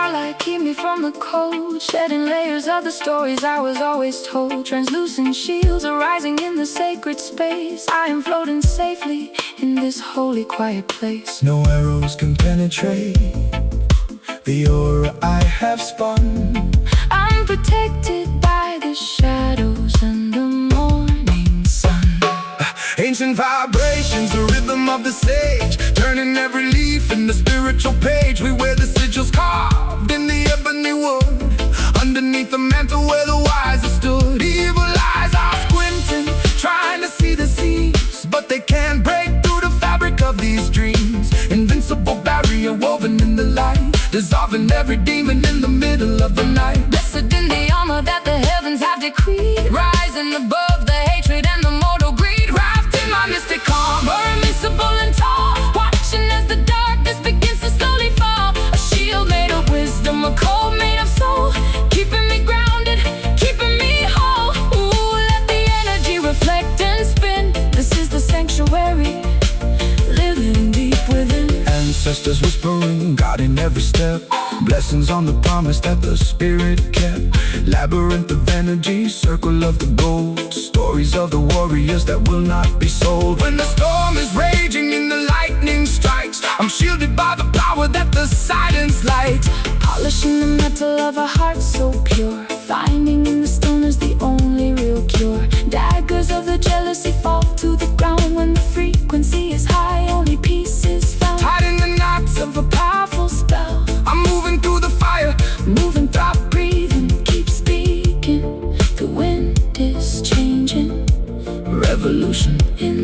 starlight keep me from the cold, shedding layers of the stories I was always told. Translucent shields are rising in the sacred space. I am floating safely in this holy quiet place. No arrows can penetrate the aura I have spun. I'm protected by the shadows and the morning sun. Ancient vibrations, the rhythm of the sage, turning every leaf in the spiritual page. We wear the sigils carved in the ebony wood, underneath the mantle where the wise have stood. Evil eyes are squinting, trying to see the seams, but they can't break through the fabric of these dreams. Invincible barrier woven in the light, dissolving every demon in the middle of the night. Blessed in the armor that the heavens have decreed, rising above the hatred and the mortal greed. Wrapped in my mystic armor, invincible and tall, watching as the darkness begins to slowly fall. A shield made of wisdom, a coat made of soul, keeping me grounded, keeping me whole. Ooh, let the energy reflect and spin. This is the sanctuary, living deep within. Ancestors whispering, God in every step, blessings on the promise that the spirit kept. Labyrinth of energy, circle of the gold, stories of the warriors that will not be sold. When the storm is raging and the lightning strikes, I'm shielded by the power that the silence light. Polishing the metal of a heart so pure, finding in the stone is the only real cure. Daggers of the jealousy fall to the ground when the frequency is high, only peace is found. Tied in the knots of a Powerful spell, I'm moving through the fire, moving, stop breathing, keep speaking. The wind is changing, revolution in